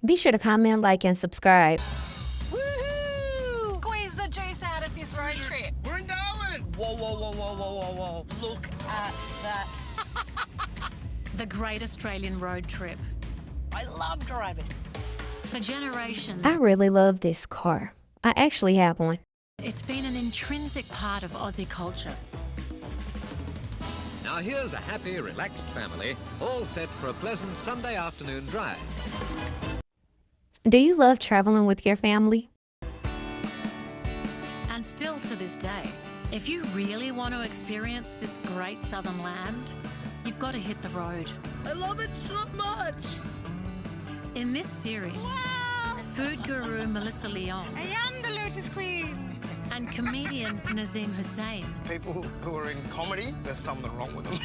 Be sure to comment, like, and subscribe. Woohoo! Squeeze the juice out of this road trip. We're in Darwin! Whoa, whoa, whoa, whoa, whoa, whoa, whoa. Look at that. The Great Australian Road Trip. I love driving. For generations, I really love this car. I actually have one. it's been an intrinsic part of Aussie culture. Now here's a happy, relaxed family, all set for a pleasant Sunday afternoon drive. Do you love traveling with your family? And still to this day, if you really want to experience this great southern land, you've got to hit the road. I love it so much. In this series, food guru Melissa Leon I am the Lotus Queen. and comedian Nazim Hussain, People who are in comedy, there's something wrong with them.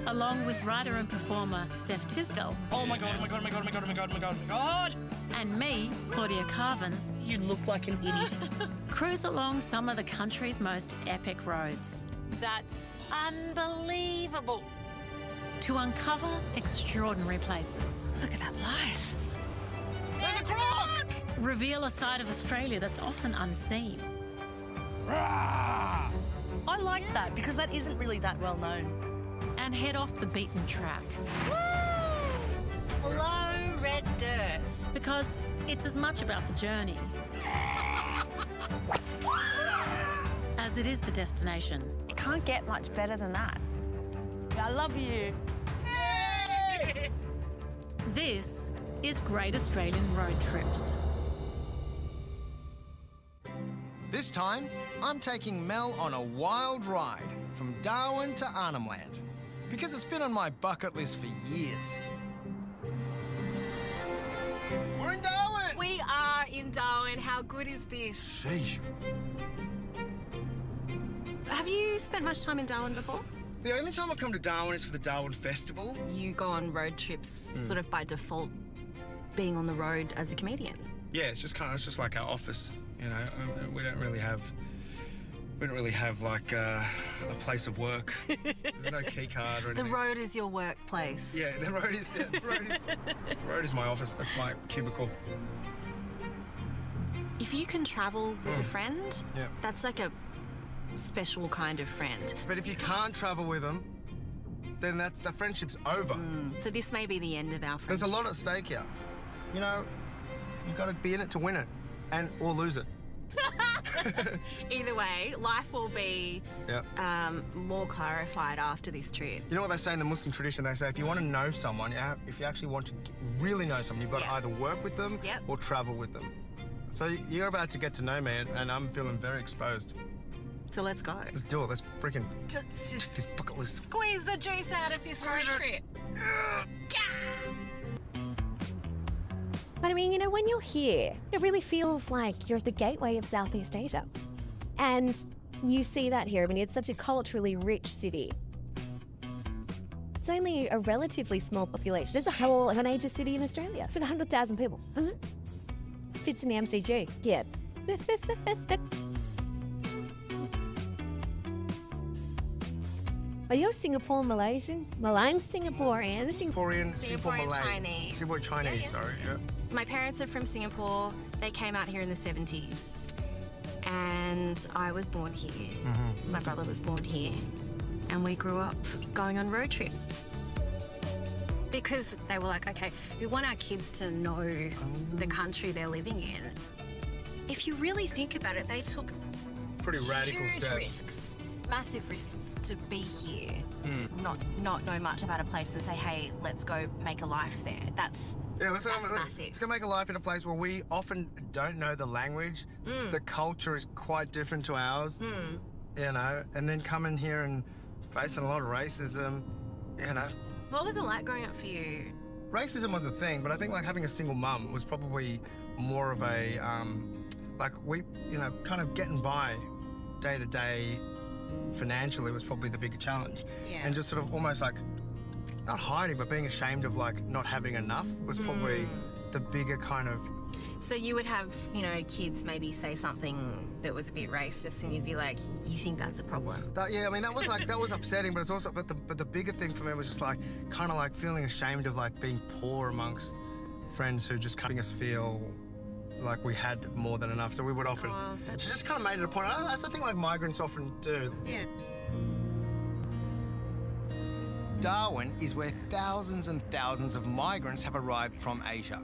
along with writer and performer Steph Tisdale, Oh my god, oh my god, oh my god, oh my god, oh my god, oh my god, oh my god! and me, Claudia Carvin, You look like an idiot. cruise along some of the country's most epic roads That's unbelievable. to uncover extraordinary places, Look at that light. There's a croc! reveal a side of Australia that's often unseen, Rah! I like that because that isn't really that well known. and head off the beaten track. Hello, red dirt. Because it's as much about the journey as it is the destination. It can't get much better than that. I love you. This is Great Australian Road Trips. This time, I'm taking Mel on a wild ride from Darwin to Arnhem Land because it's been on my bucket list for years. We're in Darwin! We are in Darwin. How good is this? Sheesh. Have you spent much time in Darwin before? The only time I come to Darwin is for the Darwin Festival. You go on road trips sort of by default, being on the road as a comedian. Yeah, it's just like our office, you know. We don't really have like a place of work. There's no key card or The anything. road is your workplace. Yeah, the road is my office. That's my cubicle. If you can travel with a friend, Yeah. that's like a special kind of friend. But if you can't travel with them, then the friendship's over. So this may be the end of our friendship. There's a lot at stake here. You know, you got to be in it to win it, or lose it. Either way, life will be Yeah. more clarified after this trip. You know what they say in the Muslim tradition? They say if you want to know someone, if you actually want to really know someone, you've got to either work with them Yep. or travel with them. So you're about to get to know me, and I'm feeling very exposed. So let's go. Let's do it. Let's freaking Let's just this bucket list. squeeze the juice out of this road trip. But I mean, when you're here, it really feels like you're at the gateway of Southeast Asia. And you see that here. I mean, it's such a culturally rich city. It's only a relatively small population. It's a major city in Australia. It's like 100,000 people. Fits in the MCG. Yeah. Are you Singapore Malaysian? Well, I'm Singaporean. Singapore Malay. Chinese. Singapore Chinese, Yeah. sorry. Yeah. My parents are from Singapore. They came out here in the 70s. And I was born here. My brother was born here. And we grew up going on road trips. Because they were like, okay, we want our kids to know the country they're living in. If you really think about it, they took Pretty radical huge steps. risks, massive risks to be here. Not know much about a place and say, hey, let's go make a life there. That's massive. Let's go make a life in a place where we often don't know the language. The culture is quite different to ours, you know, and then coming here and facing a lot of racism, you know. What was it like growing up for you? Racism was a thing, but I think like having a single mum was probably more of a, kind of getting by day to day financially was probably the bigger challenge. Yeah. And just sort of almost like, not hiding, but being ashamed of like not having enough was probably the bigger kind of... So you would have, kids maybe say something that was a bit racist and you'd be like, you think that's a problem? That was upsetting, but it's also, but the bigger thing for me was just like, kind of like feeling ashamed of like being poor amongst friends who just made us feel like we had more than enough. So we would often... She just kind of made it a point. I still think like migrants often do. Yeah. Darwin is where thousands and thousands of migrants have arrived from Asia.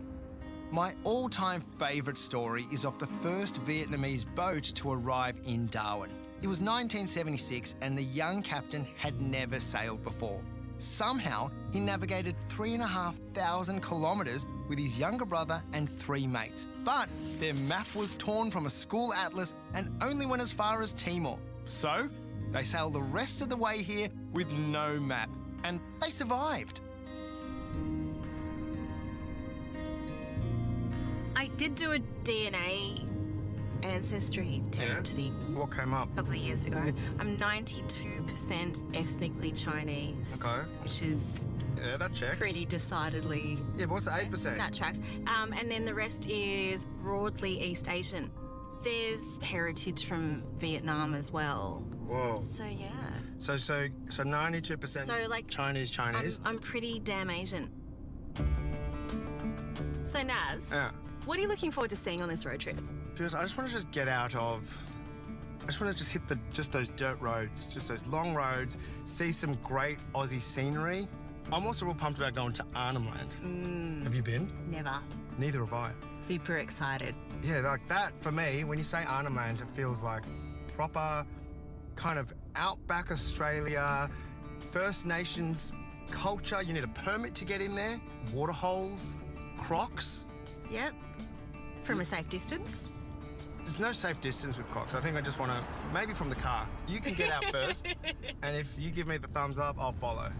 My all-time favourite story is of the first Vietnamese boat to arrive in Darwin. It was 1976 and the young captain had never sailed before. Somehow, he navigated 3,500 kilometres with his younger brother and 3 mates. But their map was torn from a school atlas and only went as far as Timor. So, they sailed the rest of the way here with no map. And they survived. I did do a DNA ancestry test thing What came up? a couple of years ago. I'm 92% ethnically Chinese. Okay. Which is Yeah, that checks. pretty decidedly... Yeah, but what's the 8%? That tracks. And then the rest is broadly East Asian. There's heritage from Vietnam as well. Whoa. So, yeah. So 92% So, like, Chinese. I'm pretty damn Asian. So, Naz, Yeah. what are you looking forward to seeing on this road trip? Because I just want to just get out of... I just want to just hit just those dirt roads, just those long roads, see some great Aussie scenery. I'm also real pumped about going to Arnhem Land. Have you been? Never. Neither have I. Super excited. Yeah, like that, for me, when you say Arnhem Land, it feels like proper kind of outback Australia, First Nations culture. You need a permit to get in there. Water holes, crocs. Yep. From a safe distance. There's no safe distance with crocs. I think I just want to, maybe from the car. You can get out first, and if you give me the thumbs up, I'll follow.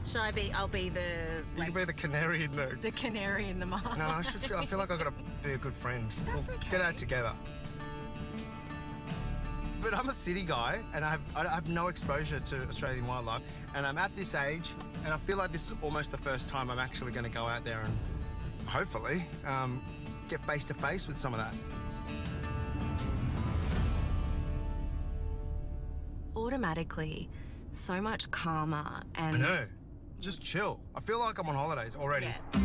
I'll be the... You can be the canary in the... The canary in the mine. No, I feel like I've got to be a good friend. That's okay. Get out together. But I'm a city guy, and I have no exposure to Australian wildlife, and I'm at this age, and I feel like this is almost the first time I'm actually going to go out there and hopefully get face to face with some of that. Automatically, so much calmer and... I know. Just chill. I feel like I'm on holidays already. Yeah.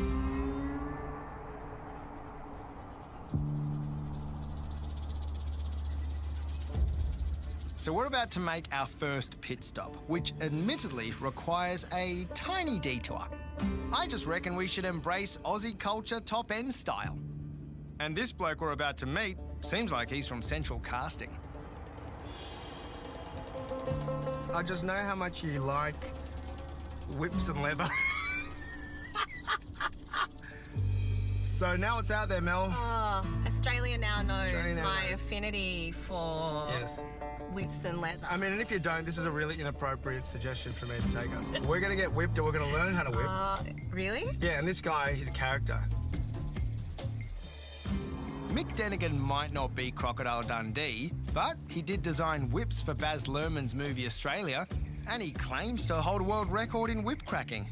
So we're about to make our first pit stop, which admittedly requires a tiny detour. I just reckon we should embrace Aussie culture top-end style. And this bloke we're about to meet seems like he's from Central Casting. I just know how much you like whips and leather. So now it's out there, Mel. Oh, Australia now knows Australia now my knows. affinity for Yes. whips and leather. I mean, and if you don't, this is a really inappropriate suggestion for me to take us. We're going to get whipped or we're going to learn how to whip. Really? Yeah, and this guy, he's a character. Mick Dennigan might not be Crocodile Dundee, but he did design whips for Baz Luhrmann's movie Australia, and he claims to hold a world record in whip cracking.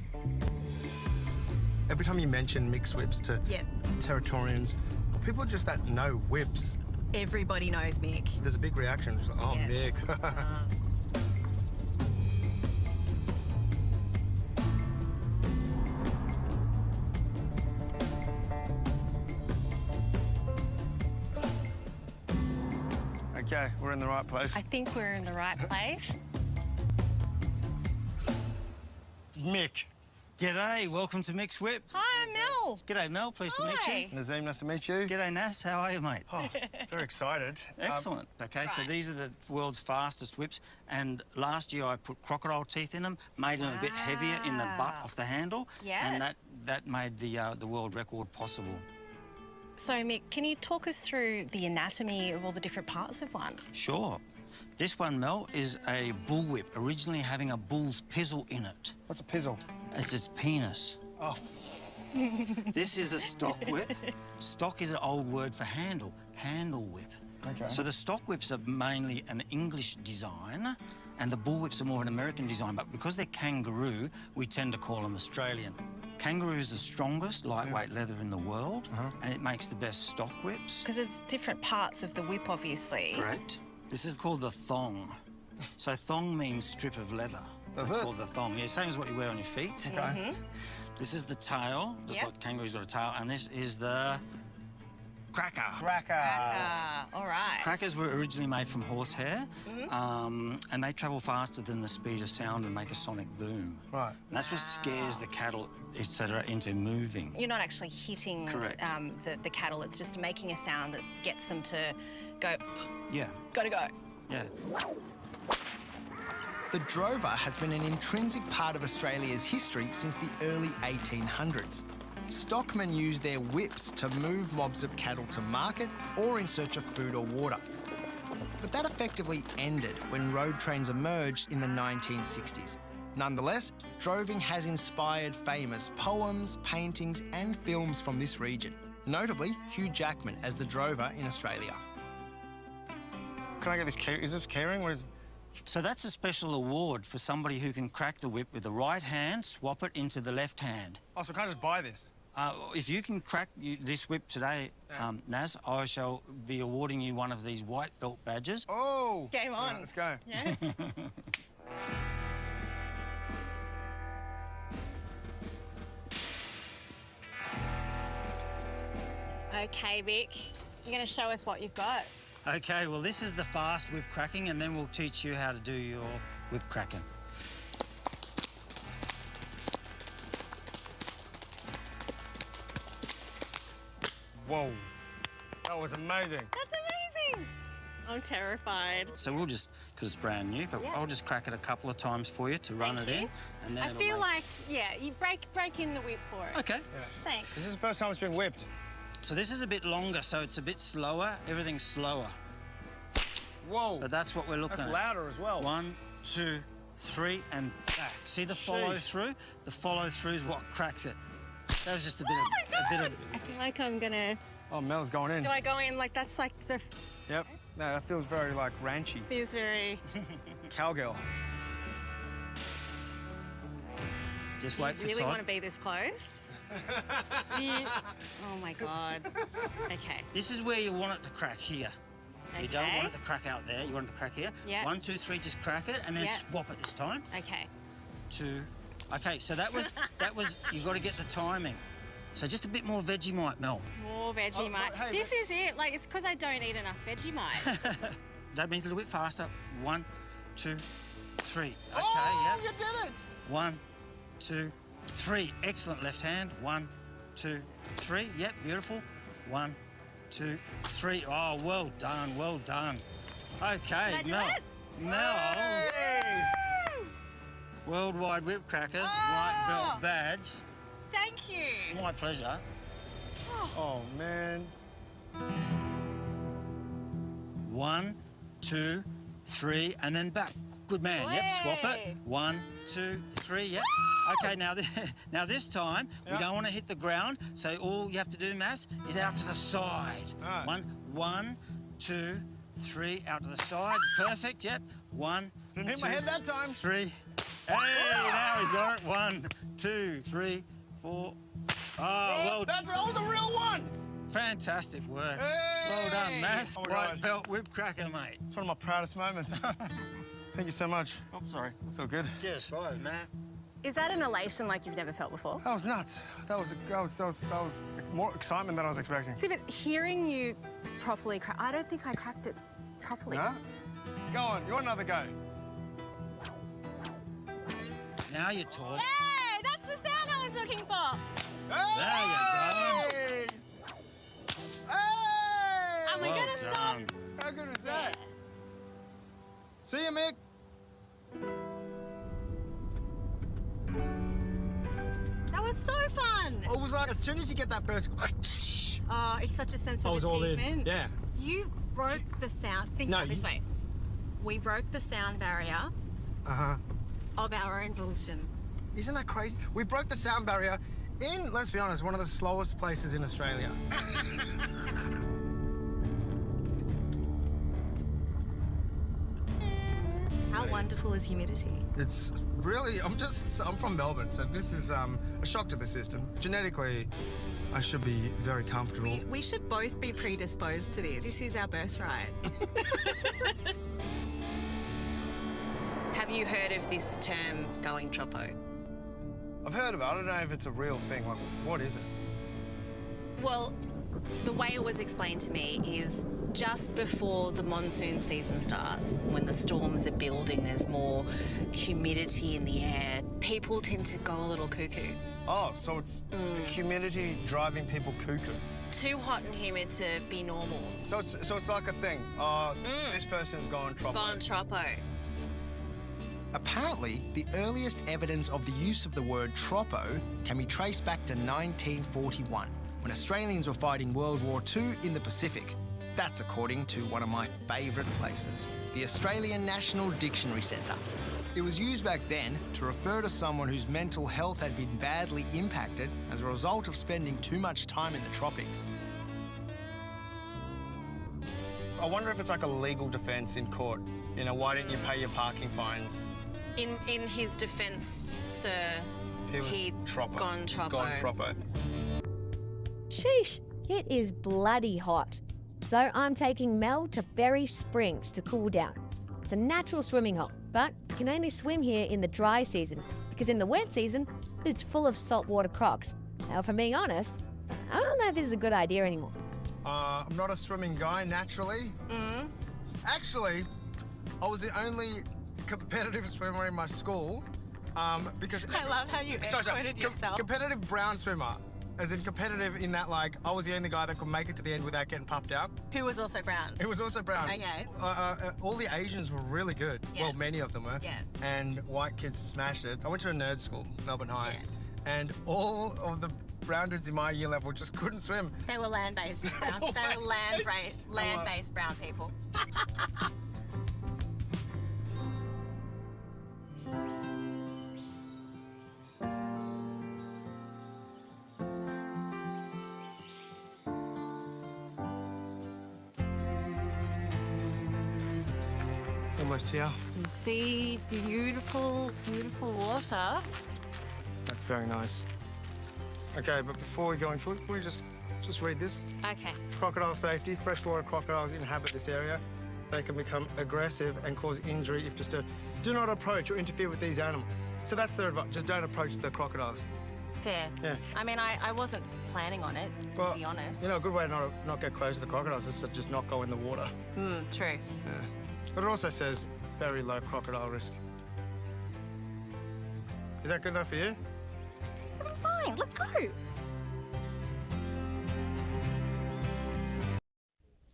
Every time you mention Mick's whips to Territorians, people just that know whips, Everybody knows Mick. there's a big reaction. Just like, oh, Yeah. Mick. Okay, we're in the right place. I think we're in the right place. Mick. G'day, welcome to Mick's Whips. Hi, I'm Mel. G'day, Mel, pleased to meet you. Nazim, nice to meet you. G'day, Naz, how are you, mate? Oh, very excited. Excellent. Okay, so these are the world's fastest whips, and last year I put crocodile teeth in them, made them a bit heavier in the butt of the handle, Yeah. and that made the world record possible. So, Mick, can you talk us through the anatomy of all the different parts of one? Sure. This one, Mel, is a bull whip, originally having a bull's pizzle in it. What's a pizzle? It's its penis. Oh. This is a stock whip. Stock is an old word for handle whip. Okay. So the stock whips are mainly an English design, and the bull whips are more an American design, but because they're kangaroo, we tend to call them Australian. Kangaroo is the strongest lightweight leather in the world, and it makes the best stock whips. Because it's different parts of the whip, obviously. Correct. This is called the thong. So thong means strip of leather. Does That's it? called the thong. Yeah, same as what you wear on your feet. Okay. This is the tail, just like kangaroo's got a tail, and this is the cracker. All right. Crackers were originally made from horsehair, and they travel faster than the speed of sound and make a sonic boom. Right. And that's what scares the cattle, etc., into moving. You're not actually hitting the cattle, it's just making a sound that gets them to go, Yeah. gotta go. Yeah. The drover has been an intrinsic part of Australia's history since the early 1800s. Stockmen used their whips to move mobs of cattle to market or in search of food or water. But that effectively ended when road trains emerged in the 1960s. Nonetheless, droving has inspired famous poems, paintings and films from this region, notably Hugh Jackman as the drover in Australia. Can I get this key? Is this keyring? What is it? So that's a special award for somebody who can crack the whip with the right hand, swap it into the left hand. Oh, so can I just buy this? If you can crack this whip today, Naz, I shall be awarding you one of these white belt badges. Oh! Game on. Right, let's go. Yeah. Okay, Vic, you're going to show us what you've got. Okay, well, this is the fast whip cracking, and then we'll teach you how to do your whip cracking. Whoa. That was amazing. That's amazing. I'm terrified. So we'll just, because it's brand new, but I'll just crack it a couple of times for you to run Thank it you. in. And then I feel like, you break in the whip for us. Okay. Yeah. Thanks. This is the first time it's been whipped. So this is a bit longer, so it's a bit slower. Everything's slower. Whoa. But that's what we're looking That's at. louder as well. 1, 2, 3, and back. See the follow through? The follow through is what cracks it. That was just a bit of. I feel like I'm going to... Oh, Mel's going in. Do I go in like that's like the... Yep. No, that feels very, like, ranchy. Feels very... Cowgirl. Just wait for Do you really Todd. want to be this close? Do you... Oh, my God. Okay. This is where you want it to crack here. You don't want it to crack out there. You want it to crack here. Yeah. 1, 2, 3, just crack it, and then swap it this time. Okay. 2. Okay, so that was you got to get the timing. So just a bit more Vegemite, Mel. More Vegemite. hey, This is it. Like, it's because I don't eat enough Vegemite. That means a little bit faster. 1, 2, 3. Okay, Oh, yeah. you did it! 1, 2, 3. Excellent left hand. 1, 2, 3. Yep, beautiful. 1, 2, 3. Oh, well done, well done. Okay, Can I do Mel. it? Mel. Hey! Worldwide Whip Crackers, white belt badge. Thank you. My pleasure. Oh, man. 1, 2, 3, and then back. Good man. Yep, swap it. Way. 1, 2, 3. Yep. Okay, now this time we don't want to hit the ground. So all you have to do, Mass, is out to the side. All right. 1, 2, 3, out to the side. Perfect. Yep. 1, Didn't hit 2, my head that time. 3. Hey, now he's got it. 1, 2, 3, 4. Oh, well, That was a real one! fantastic work. Hey! Well done, Mass. Oh, my White God. belt whip cracker, mate. It's one of my proudest moments. Thank you so much. Oh, sorry. It's all good. Yes, right, Matt. Is that an elation like you've never felt before? That was nuts. That was more excitement than I was expecting. See, but hearing you properly crack, I don't think I cracked it properly. Huh? Go on, you want another go? Now you talk. Hey, that's the sound I was looking for. There you go. Hey! And we're Well gonna stop. done. How good is that? See you, Mick. That was so fun. It was like as soon as you get that first, Oh, it's such a sense I of was all in. achievement. Yeah. You broke the sound. Think No, about it this you- way. We broke the sound barrier of our own volition. Isn't that crazy? We broke the sound barrier in, let's be honest, one of the slowest places in Australia. How wonderful is humidity? It's really, I'm from Melbourne, so this is a shock to the system. Genetically, I should be very comfortable. We should both be predisposed to this. This is our birthright. Have you heard of this term, going troppo? I've heard about it. I don't know if it's a real thing. Like, what is it? Well, the way it was explained to me is just before the monsoon season starts, when the storms are building, there's more humidity in the air, people tend to go a little cuckoo. Oh, so it's the humidity driving people cuckoo. Too hot and humid to be normal. So it's like a thing. This person's gone tropo. Gone troppo. Apparently, the earliest evidence of the use of the word tropo can be traced back to 1941, when Australians were fighting World War II in the Pacific. That's according to one of my favourite places, the Australian National Dictionary Centre. It was used back then to refer to someone whose mental health had been badly impacted as a result of spending too much time in the tropics. I wonder if it's like a legal defence in court. You know, why didn't you pay your parking fines? In his defence, sir, He'd gone troppo. Gone tropo. Sheesh, it is bloody hot. So I'm taking Mel to Berry Springs to cool down. It's a natural swimming hole, but you can only swim here in the dry season because in the wet season, it's full of saltwater crocs. Now, if I'm being honest, I don't know if this is a good idea anymore. I'm not a swimming guy, naturally. Actually, I was the only competitive swimmer in my school because... I love how you quoted yourself. Competitive brown swimmer. As in competitive in that, like, I was the only guy that could make it to the end without getting puffed out. Who was also brown. It was also brown. Okay. All the Asians were really good. Yeah. Well, many of them were. Yeah. And white kids smashed it. I went to a nerd school, Melbourne High. Yeah. And all of the brown dudes in my year level just couldn't swim. They were land-based brown. They were land-based brown people. Almost here. And see beautiful, beautiful water. That's very nice. Okay, but before we go into it, can we just read this? Okay. Crocodile safety. Freshwater crocodiles inhabit this area. They can become aggressive and cause injury if disturbed. Do not approach or interfere with these animals. So that's their advice. Just don't approach the crocodiles. Fair. Yeah. I mean, I wasn't planning on it, to be honest. You know, a good way to not get close to the crocodiles is to just not go in the water. True. Yeah. But it also says very low crocodile risk. Is that good enough for you? I'm fine. Let's go.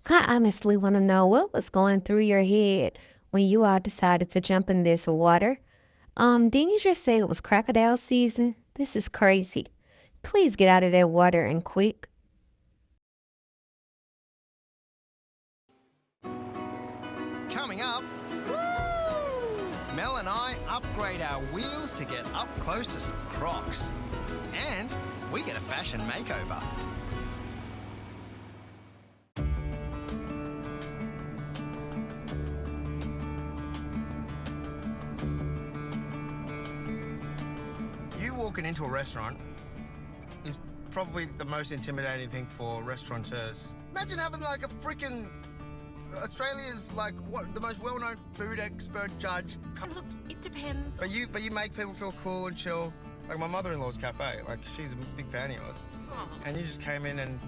I honestly want to know what was going through your head when you all decided to jump in this water. Didn't you just say it was crocodile season? This is crazy. Please get out of that water and quick. Coming up, Mel and I upgrade our wheels to get up close to some crocs. And we get a fashion makeover. You walking into a restaurant is probably the most intimidating thing for restaurateurs. Imagine having like a freaking Australia's like the most well-known food expert judge. Look, it depends. But you make people feel cool and chill. Like my mother-in-law's cafe, like she's a big fan of yours. And you just came in and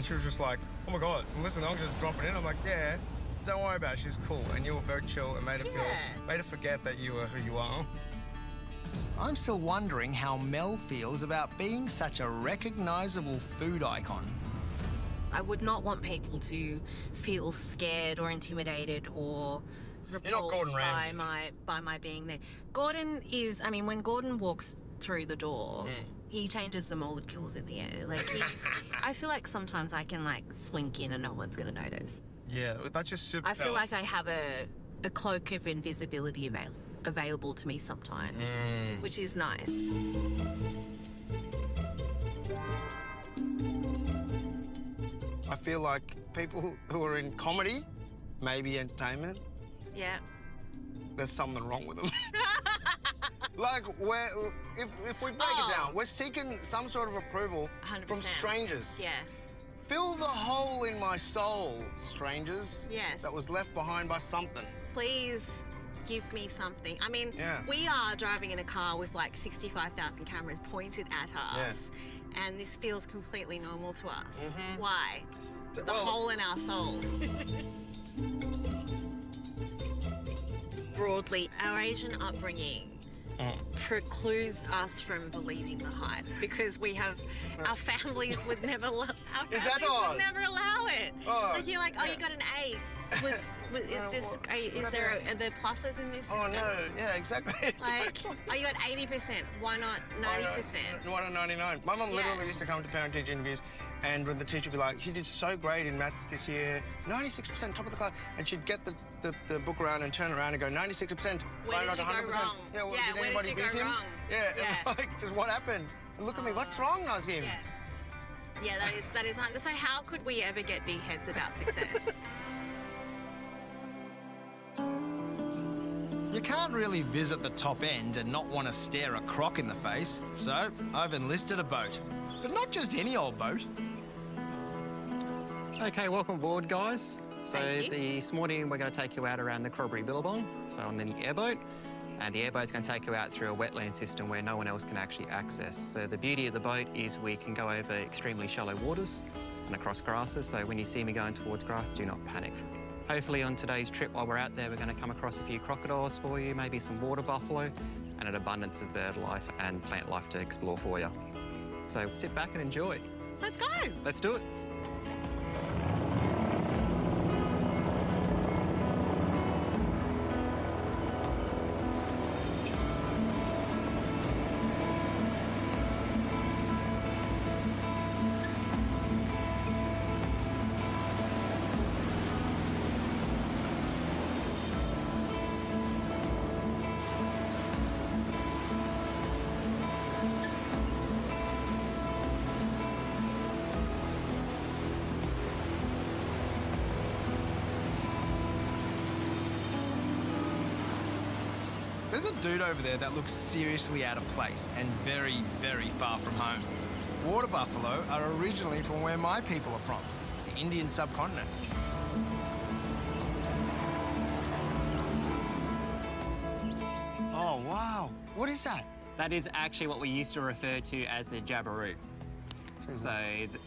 she was just like, oh my God, listen, I'm just dropping in. I'm like, yeah, don't worry about it. She's cool. And you were very chill and made her forget that you were who you are. I'm still wondering how Mel feels about being such a recognisable food icon. I would not want people to feel scared or intimidated or repulsed by my being there. Gordon is, I mean, when Gordon walks through the door, he changes the molecules in the air. Like I feel like sometimes I can like slink in and no one's gonna notice. Yeah, that's just super. I feel like I have a cloak of invisibility available to me sometimes, which is nice. I feel like people who are in comedy, maybe entertainment, Yeah. there's something wrong with them. Like, if we break it down, we're seeking some sort of approval 100%. from strangers. Yeah. Fill the hole in my soul, strangers. Yes. That was left behind by something. Please give me something. I mean, Yeah. we are driving in a car with like 65,000 cameras pointed at us, and this feels completely normal to us. Why? The hole in our soul. Broadly, our Asian upbringing precludes us from believing the hype because we have our families would never allow it. Like you're like, oh, you got an A. Is there are there pluses in this system? Oh no, yeah, exactly. Like, oh, you got 80%. Why not 90%? Why not 99? My mum literally used to come to parent-teacher interviews, and when the teacher would be like, "He did so great in maths this year, 96%, top of the class," and she'd get the book around and turn it around and go 96%. Where did you go wrong? Yeah, well, Yeah, did where anybody did you beat go him? wrong? Yeah. Like, just what happened? And look at me, what's wrong, Nazim? Yeah, that is. So how could we ever get big heads about success? You can't really visit the top end and not want to stare a croc in the face, so I've enlisted a boat. But not just any old boat. Okay, welcome aboard, guys. So this morning we're going to take you out around the Corroboree Billabong, so on the airboat. And the airboat's going to take you out through a wetland system where no one else can actually access. So the beauty of the boat is we can go over extremely shallow waters and across grasses, so when you see me going towards grass, do not panic. Hopefully on today's trip while we're out there, we're going to come across a few crocodiles for you, maybe some water buffalo, and an abundance of bird life and plant life to explore for you. So sit back and enjoy. Let's go. Let's do it. There's a dude over there that looks seriously out of place and very, very far from home. Water buffalo are originally from where my people are from, the Indian subcontinent. Oh, wow. What is that? That is actually what we used to refer to as the jabiru. So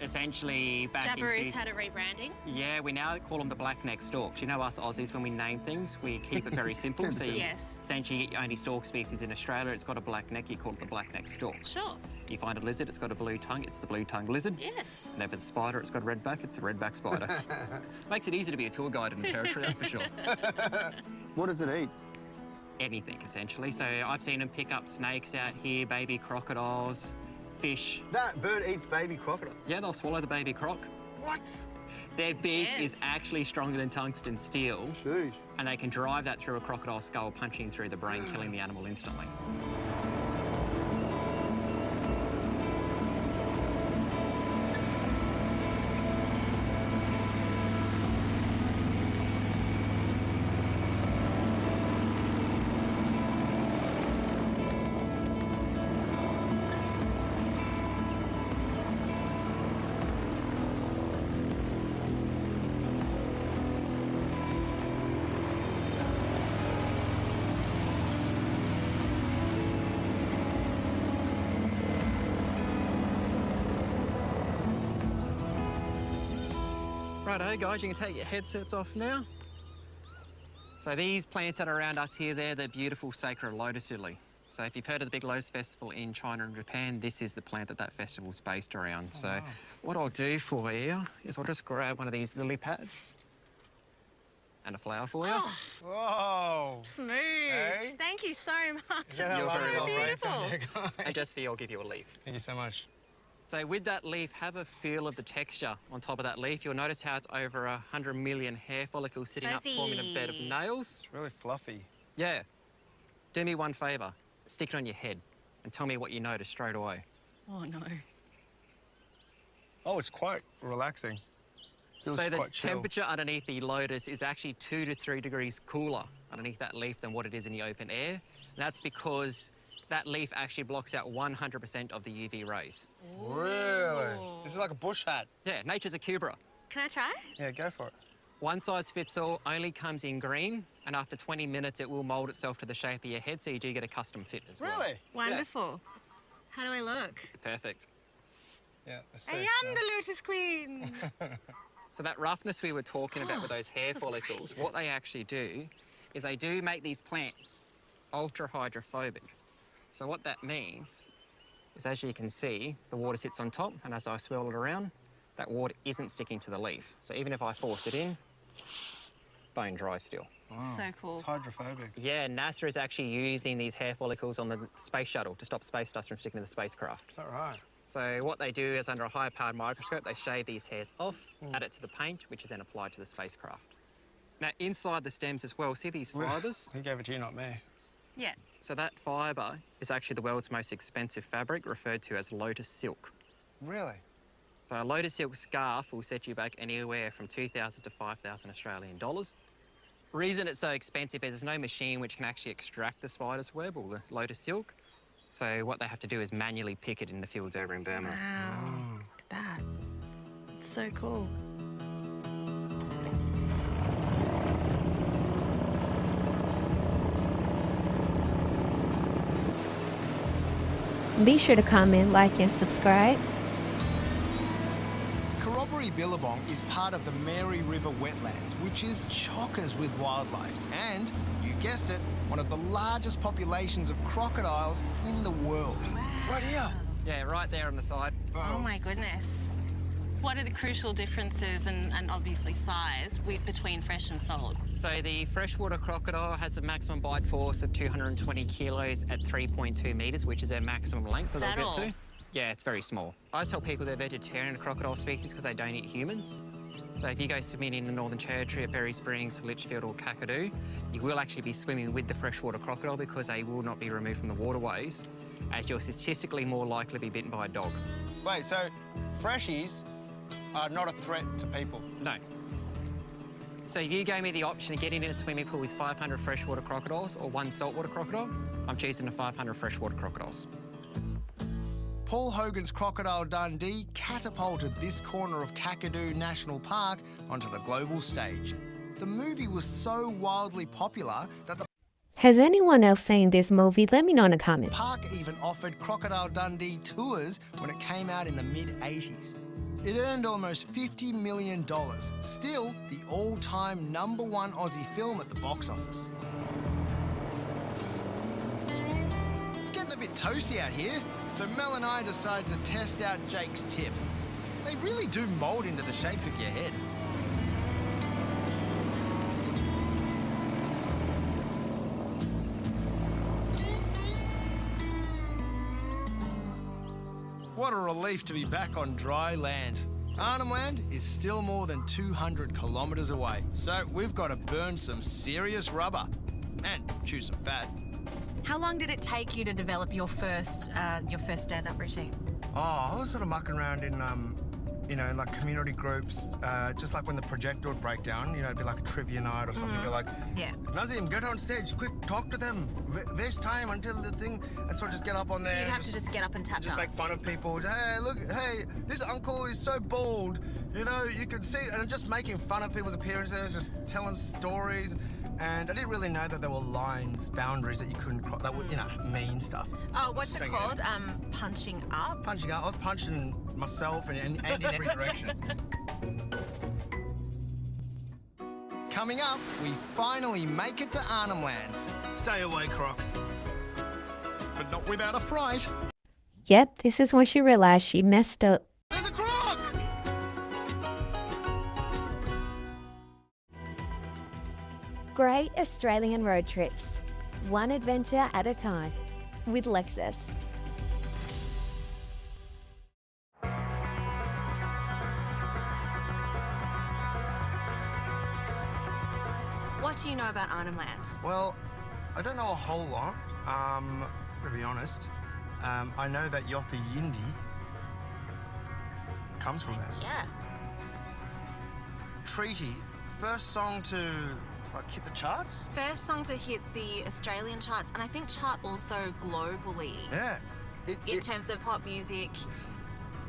essentially back Jabiroos had a rebranding? Yeah, we now call them the black-necked storks. You know us Aussies, when we name things, we keep it very simple. So Yes. essentially, your only stork species in Australia, it's got a black neck, you call it the black-necked stork. Sure. You find a lizard, it's got a blue tongue, it's the blue-tongued lizard. Yes. And if it's a spider, it's got a red back, it's a red-backed spider. Makes it easy to be a tour guide in a territory, that's for sure. What does it eat? Anything, essentially. So I've seen them pick up snakes out here, baby crocodiles, fish. That bird eats baby crocodiles? Yeah, they'll swallow the baby croc. What? Their beak is actually stronger than tungsten steel. Sheesh. And they can drive that through a crocodile skull, punching through the brain, killing the animal instantly. Righto, guys, you can take your headsets off now. So these plants that are around us here, they're the beautiful sacred lotus lily. So if you've heard of the big lotus festival in China and Japan, this is the plant that festival's based around. So what I'll do for you is I'll just grab one of these lily pads and a flower for you. Oh. Whoa. Smooth. Hey? Thank you so much. Yeah, You're very welcome. Beautiful. And just for you, I'll give you a leaf. Thank you so much. So with that leaf, have a feel of the texture on top of that leaf. You'll notice how it's over 100 million hair follicles sitting up, forming a bed of nails. It's really fluffy. Yeah. Do me one favour. Stick it on your head and tell me what you notice straight away. Oh, no. Oh, it's quite relaxing. Feels So the quite chill. temperature underneath the lotus is actually 2 to 3 degrees cooler underneath that leaf than what it is in the open air. And that's because that leaf actually blocks out 100% of the UV rays. Really? This is like a bush hat. Yeah, nature's a cubra. Can I try? Yeah, go for it. One size fits all only comes in green, and after 20 minutes it will mould itself to the shape of your head, so you do get a custom fit as well. Really? Wonderful. How do I look? Perfect. Yeah. I am the Lotus Queen. So that roughness we were talking about with those hair follicles, great. what they actually do is they do make these plants ultra hydrophobic. So what that means is, as you can see, the water sits on top, and as I swirl it around, that water isn't sticking to the leaf. So even if I force it in, bone dry still. Wow. So cool. It's hydrophobic. Yeah, NASA is actually using these hair follicles on the space shuttle to stop space dust from sticking to the spacecraft. Is that right? So what they do is, under a high-powered microscope, they shave these hairs off, add it to the paint, which is then applied to the spacecraft. Now, inside the stems as well, see these fibres? He gave it to you, not me. Yeah. So that fibre is actually the world's most expensive fabric, referred to as lotus silk. Really? So a lotus silk scarf will set you back anywhere from 2,000 to 5,000 Australian dollars. Reason it's so expensive is there's no machine which can actually extract the spider's web or the lotus silk. So what they have to do is manually pick it in the fields over in Burma. Wow. Look at that. It's so cool. Be sure to comment, like and subscribe. Billabong is part of the Mary River wetlands, which is chockers with wildlife. And, you guessed it, one of the largest populations of crocodiles in the world. Wow. Right here. Yeah, right there on the side. Oh my goodness. What are the crucial differences and obviously size between fresh and salt? So the freshwater crocodile has a maximum bite force of 220 kilos at 3.2 metres, which is their maximum length that they'll get to. Yeah, it's very small. I tell people they're vegetarian crocodile species because they don't eat humans. So if you go swimming in the Northern Territory at Berry Springs, Litchfield or Kakadu, you will actually be swimming with the freshwater crocodile because they will not be removed from the waterways, as you're statistically more likely to be bitten by a dog. Wait, so freshies are not a threat to people? No. So if you gave me the option of getting in a swimming pool with 500 freshwater crocodiles or one saltwater crocodile, I'm choosing the 500 freshwater crocodiles. Paul Hogan's Crocodile Dundee catapulted this corner of Kakadu National Park onto the global stage. The movie was so wildly popular that the Has anyone else seen this movie? Let me know in the comments. park even offered Crocodile Dundee tours when it came out in the mid-80s. It earned almost $50 million, still the all-time #1 Aussie film at the box office. It's getting a bit toasty out here, so Mel and I decided to test out Jake's tip. They really do mould into the shape of your head. What a relief to be back on dry land. Arnhem Land is still more than 200 kilometres away, so we've got to burn some serious rubber and chew some fat. How long did it take you to develop your first stand-up routine? Oh, I was sort of mucking around in, in like community groups, just like when the projector would break down, it'd be like a trivia night or something. Be like, Yeah. Nazim, get on stage, quick, talk to them, waste time until the thing, and sort of just get up on there. So you'd have to just get up and tap just dance. make fun of people. Hey, look, hey, this uncle is so bald. You can see, and just making fun of people's appearances, just telling stories. And I didn't really know that there were lines, boundaries that you couldn't cross, that were, mean stuff. Oh, what's it Saying called? Punching up? Punching out. I was punching myself and in every direction. Coming up, we finally make it to Arnhem Land. Stay away, Crocs. But not without a fright. Yep, this is when she realized she messed up. There's a croc! Great Australian road trips. One adventure at a time. With Lexus. What do you know about Arnhem Land? Well, I don't know a whole lot, to be honest. I know that Yotha Yindi comes from there. Yeah. Treaty, first song to hit the charts? First song to hit the Australian charts, and I think chart also globally. Yeah. In terms of pop music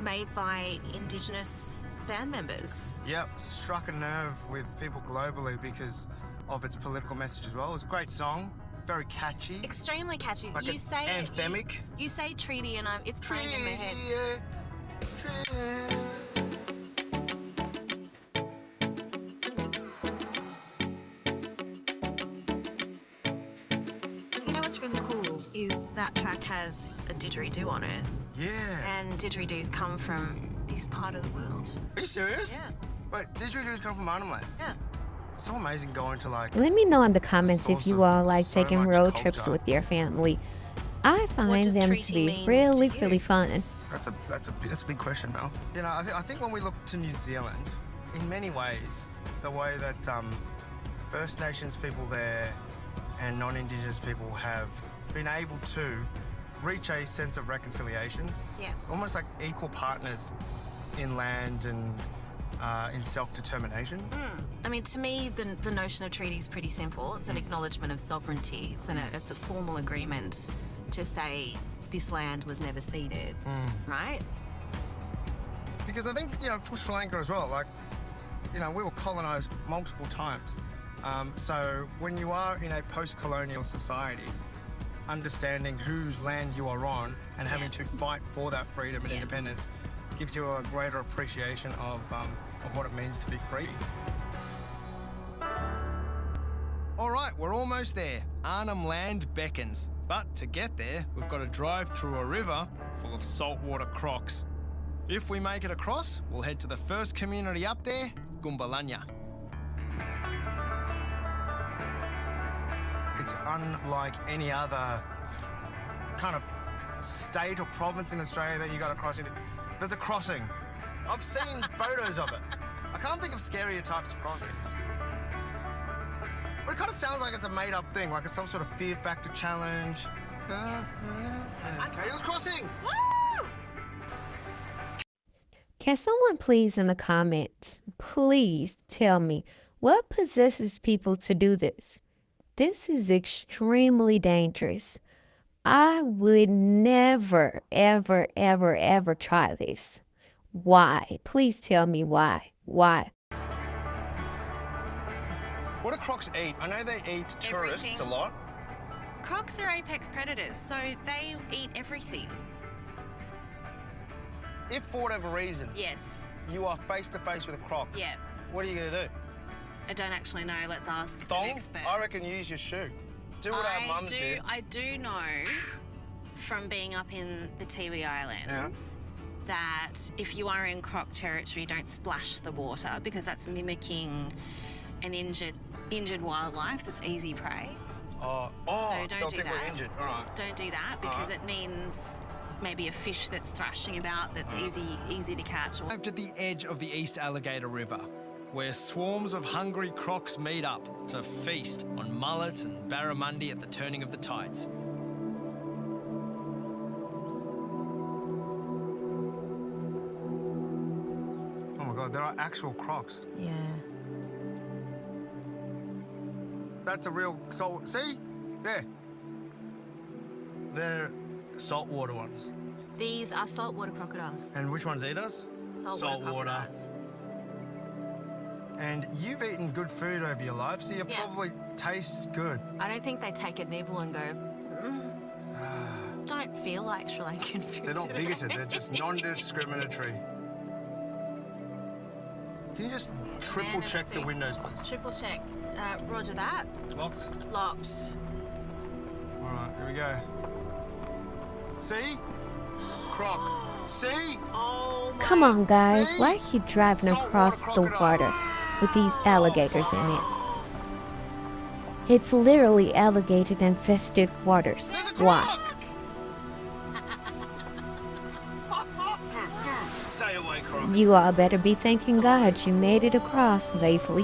made by Indigenous band members. Yep, struck a nerve with people globally because of its political message as well. It was a great song, very catchy. Extremely catchy. Like You say it, anthemic. You say treaty and it's playing in my head. You know what's really cool is that track has a didgeridoo on it. Yeah. And didgeridoos come from this part of the world. Are you serious? Yeah. Wait, didgeridoos come from Arnhem Land? Yeah. It's so amazing going to like... Let me know in the comments if you all like so taking much road culture. trips with your family. I find does them to treaty be mean really, to you? really fun. That's a big question, Mel. You know, I think when we look to New Zealand, in many ways, the way that First Nations people there and non-Indigenous people have been able to reach a sense of reconciliation. Yeah. Almost like equal partners in land and in self-determination. I mean, to me, the notion of treaty is pretty simple. It's an acknowledgement of sovereignty. It's a formal agreement to say this land was never ceded, right? Because I think, you know, for Sri Lanka as well, like, you know, we were colonised multiple times. So when you are in a post-colonial society, understanding whose land you are on and having to fight for that freedom and independence gives you a greater appreciation of what it means to be free. All right, we're almost there. Arnhem Land beckons. But to get there, we've got to drive through a river full of saltwater crocs. If we make it across, we'll head to the first community up there, Gumbalanya. It's unlike any other kind of state or province in Australia that you got to cross into. There's a crossing. I've seen photos of it. I can't think of scarier types of crossings. But it kind of sounds like it's a made-up thing, like it's some sort of fear factor challenge. Okay, it's crossing! Woo! Can someone please in the comments, please tell me what possesses people to do this? This is extremely dangerous. I would never, ever, ever, ever try this. Why? Please tell me why. Why? What do crocs eat? I know they eat tourists Everything. a lot. Crocs are apex predators, so they eat everything. If for whatever reason Yes. you are face to face with a croc, Yeah. what are you going to do? I don't actually know. Let's ask an Thong? expert. I reckon use your shoe. Do what our mums did. I do know from being up in the Tiwi Islands that if you are in croc territory, don't splash the water because that's mimicking an injured wildlife that's easy prey. So don't do people that. are injured. All right. Don't do that because it means maybe a fish that's thrashing about that's easy to catch. Or Arrived at the edge of the East Alligator River, where swarms of hungry crocs meet up to feast on mullet and barramundi at the turning of the tides. Oh my God, there are actual crocs. yeah. That's a real salt. See? There. They're saltwater ones. These are saltwater crocodiles. And which ones eat us? Saltwater crocodiles. And you've eaten good food over your life, so you probably taste good. I don't think they take a nibble and go, don't feel like Sri Lankan food. They're not today." bigoted, they're just non-discriminatory. Can you just triple check the windows, please? Triple check. Roger that. Locked? Locked. All right, here we go. See? Croc. See? Oh my. Come on, guys. See? Why are you driving Saltwater across the crocodile. water with these alligators in it? It's literally alligator-infested waters. There's a Why? croc! Stay away, crocs. You all better be thanking God you made it across safely.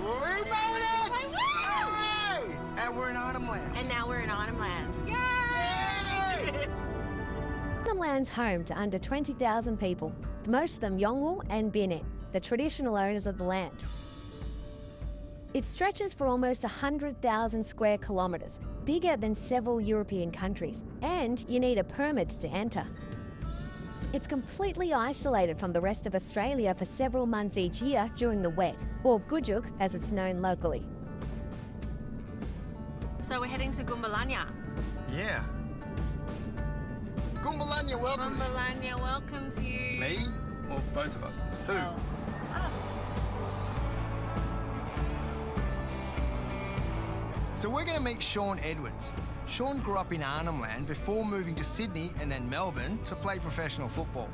We made it! Hooray! And we're in Arnhem Land. And now we're in Arnhem Land. Yay! Arnhem Land's home to under 20,000 people, most of them Yolngu and Binet, the traditional owners of the land. It stretches for almost 100,000 square kilometres, bigger than several European countries, and you need a permit to enter. It's completely isolated from the rest of Australia for several months each year during the wet, or Gujuk as it's known locally. So we're heading to Gumbalanya. Yeah. Gumbalanya welcomes Gumbalanya welcomes you. me, or both of us? Who? Well, us. So we're going to meet Sean Edwards. Sean grew up in Arnhem Land before moving to Sydney and then Melbourne to play professional football.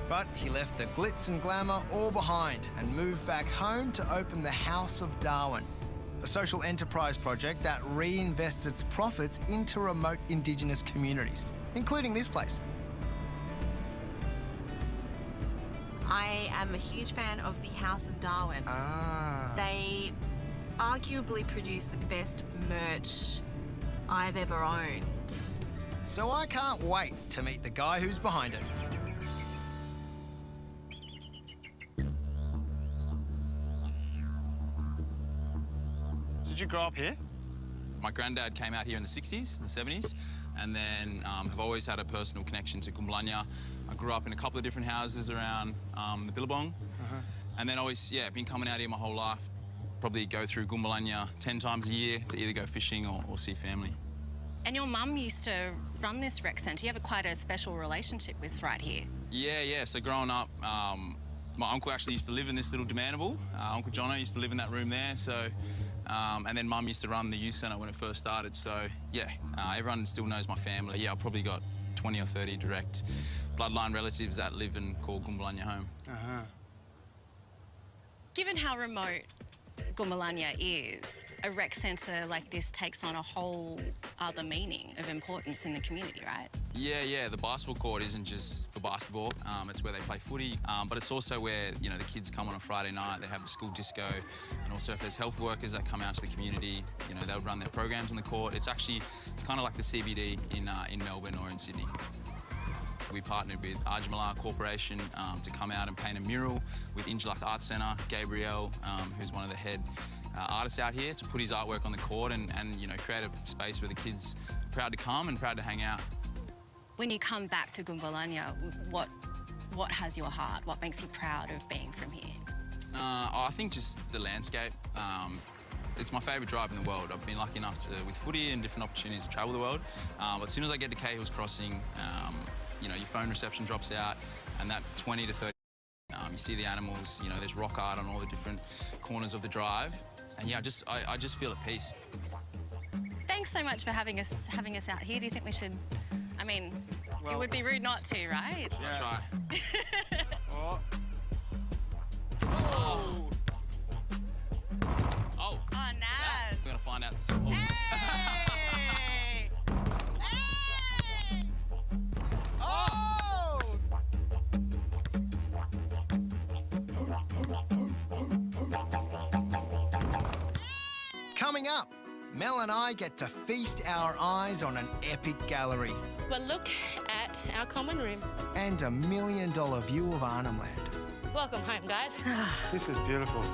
But he left the glitz and glamour all behind and moved back home to open the House of Darwin, a social enterprise project that reinvests its profits into remote Indigenous communities, including this place. I am a huge fan of the House of Darwin. They arguably produce the best merch I've ever owned. So I can't wait to meet the guy who's behind it. Did you grow up here? My granddad came out here in the 60s and 70s, and then have always had a personal connection to Gumbalanya. I grew up in a couple of different houses around the Billabong, and then always, been coming out here my whole life. Probably go through Gumbalanya 10 times a year to either go fishing or see family. And your mum used to run this rec centre. You have quite a special relationship with right here. Yeah. So growing up, my uncle actually used to live in this little demandable. Uncle Jono used to live in that room there. So, and then Mum used to run the youth centre when it first started. So everyone still knows my family. Yeah, I've probably got 20 or 30 direct bloodline relatives that live and call Gumbalanya home. Given how remote Gumbalanya is, a rec centre like this takes on a whole other meaning of importance in the community, right? Yeah. The basketball court isn't just for basketball. It's where they play footy, but it's also where, the kids come on a Friday night, they have the school disco, and also if there's health workers that come out to the community, they'll run their programs on the court. It's kind of like the CBD in Melbourne or in Sydney. We partnered with Arrernte Corporation to come out and paint a mural with Injaluk Art Centre, Gabriel, who's one of the head artists out here, to put his artwork on the court and create a space where the kids are proud to come and proud to hang out. When you come back to Gumbalanya, what has your heart? What makes you proud of being from here? I think just the landscape. It's my favourite drive in the world. I've been lucky enough to, with footy and different opportunities, to travel the world. But as soon as I get to Cahill's Crossing, your phone reception drops out, and that 20 to 30, you see the animals, there's rock art on all the different corners of the drive, and I just feel at peace. Thanks so much for having us out here. Do you think we should, it would be rude not to, right? Yeah. I'll try. Oh. Oh. Oh, Naz. We're gonna find out. Hey! Hey! Oh! Coming up, Mel and I get to feast our eyes on an epic gallery. Well, look at our common room. And a $1 million view of Arnhem Land. Welcome home, guys. This is beautiful.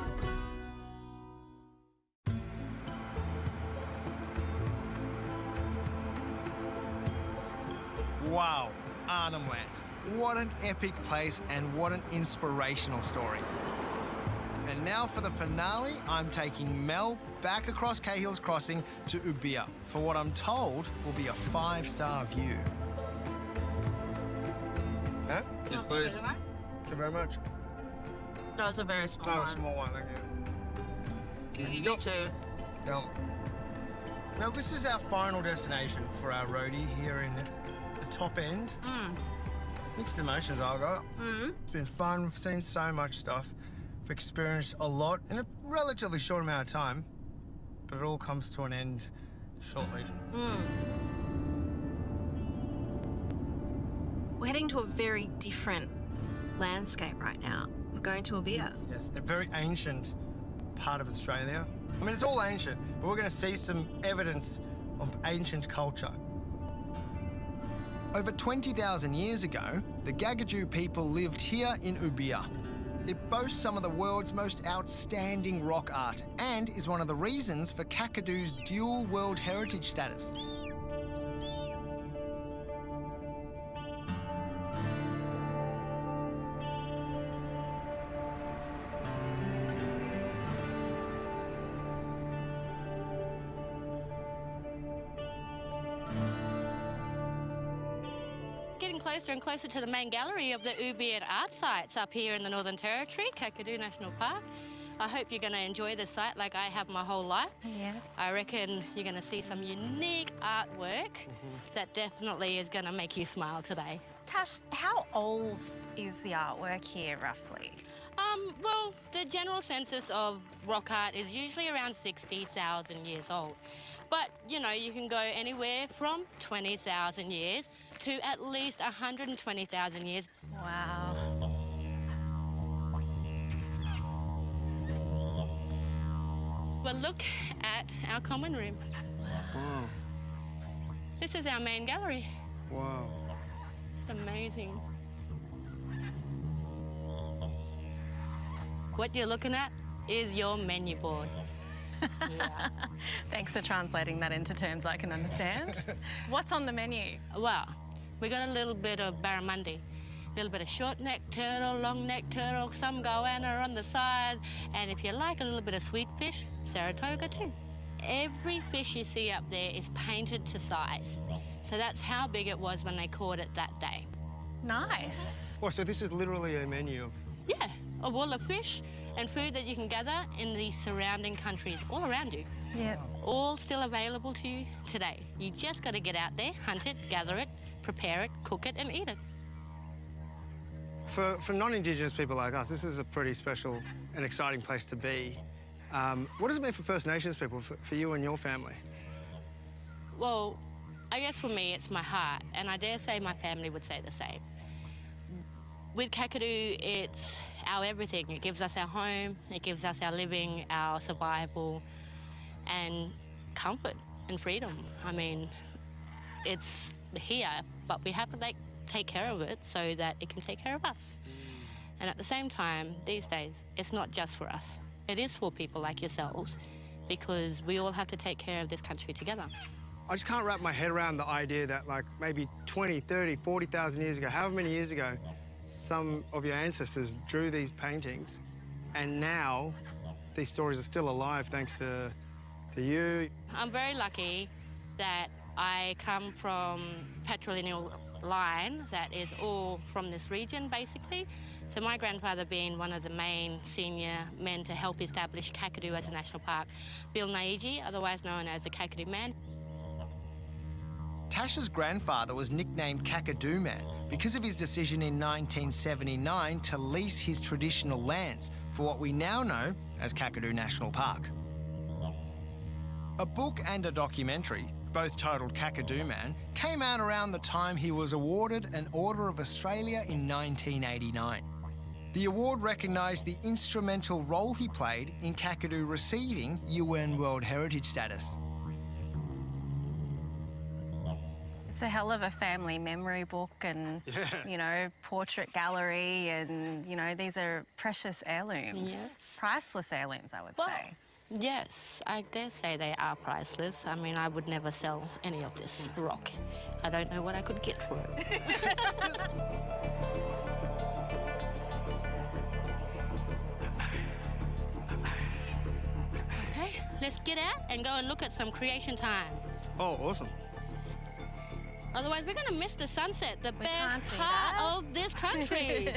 Wow, Arnhem Land. What an epic place and what an inspirational story. And now for the finale, I'm taking Mel back across Cahill's Crossing to Ubia for what I'm told will be a 5-star view. Huh? Yes, please. Thank you very much. No, it's a very small one. Small one, thank you. You too. Now, this is our final destination for our roadie here in the top end. Mixed emotions, I got. It's been fun. We've seen so much stuff. We've experienced a lot in a relatively short amount of time, but it all comes to an end shortly. We're heading to a very different landscape right now. We're going to Ubia. Yes, a very ancient part of Australia. It's all ancient, but we're going to see some evidence of ancient culture. Over 20,000 years ago, the Gagaju people lived here in Ubia. It boasts some of the world's most outstanding rock art and is one of the reasons for Kakadu's dual World Heritage status. closer and closer to the main gallery of the Ubi and art sites up here in the Northern Territory, Kakadu National Park. I hope you're going to enjoy the site like I have my whole life. Yeah. I reckon you're going to see some unique artwork that definitely is going to make you smile today. Tash, how old is the artwork here, roughly? Well, the general census of rock art is usually around 60,000 years old. But, you know, you can go anywhere from 20,000 years to at least 120,000 years. Wow. Well, look at our common room. Wow. This is our main gallery. Wow. It's amazing. What you're looking at is your menu board. Yeah. Thanks for translating that into terms I can understand. What's on the menu? Well, we got a little bit of barramundi, a little bit of short-necked turtle, long-necked turtle, some goanna on the side, and if you like a little bit of sweet fish, Saratoga too. Every fish you see up there is painted to size. So that's how big it was when they caught it that day. Nice. Oh, so this is literally a menu? Yeah, a wall of fish and food that you can gather in the surrounding countries all around you. Yeah. All still available to you today. You just got to get out there, hunt it, gather it, prepare it, cook it and eat it. For non-Indigenous people like us, this is a pretty special and exciting place to be. What does it mean for First Nations people, for you and your family? Well, I guess for me it's my heart, and I dare say my family would say the same. With Kakadu, it's our everything. It gives us our home, it gives us our living, our survival, and comfort and freedom. I mean, it's here, but we have to take care of it so that it can take care of us. And at the same time, these days, it's not just for us. It is for people like yourselves, because we all have to take care of this country together. I just can't wrap my head around the idea that, like, maybe 20, 30, 40,000 years ago, however many years ago, some of your ancestors drew these paintings, and now these stories are still alive thanks to you. I'm very lucky that I come from patrilineal line that is all from this region, basically. So my grandfather being one of the main senior men to help establish Kakadu as a national park, Bill Naiji, otherwise known as the Kakadu Man. Tasha's grandfather was nicknamed Kakadu Man because of his decision in 1979 to lease his traditional lands for what we now know as Kakadu National Park. A book and a documentary, both titled Kakadu Man, came out around the time he was awarded an Order of Australia in 1989. The award recognised the instrumental role he played in Kakadu receiving UN World Heritage status. It's a hell of a family memory book and, you know, portrait gallery and, you know, these are precious heirlooms. Yes. Priceless heirlooms, I would say. Yes, I dare say they are priceless. I mean, I would never sell any of this rock. I don't know what I could get for it. Okay, let's get out and go and look at some creation time. Oh, awesome. Otherwise, we're going to miss the sunset, the best part of this country.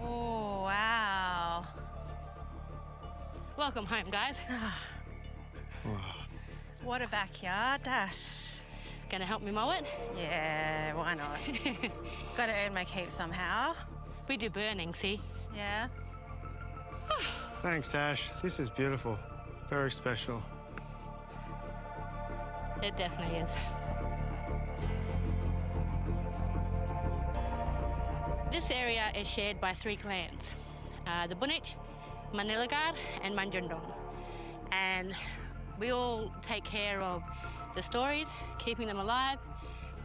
Oh, wow. Welcome home, guys. What a backyard, Dash. Gonna help me mow it? Yeah, why not? Gotta earn my keep somehow. We do burning, see? Yeah. Thanks, Tash. This is beautiful. Very special. It definitely is. This area is shared by 3 clans, the Bunich, Manilagar and Manjundong. And we all take care of the stories, keeping them alive.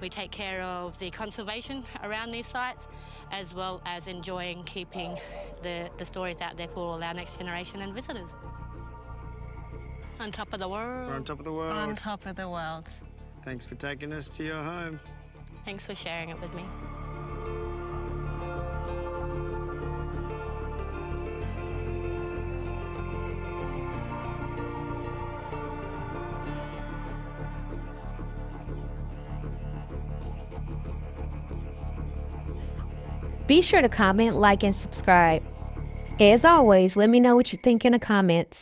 We take care of the conservation around these sites, as well as enjoying keeping the stories out there for all our next generation and visitors. On top of the world. We're on top of the world. On top of the world. Thanks for taking us to your home. Thanks for sharing it with me. Be sure to comment, like, and subscribe. As always, let me know what you think in the comments.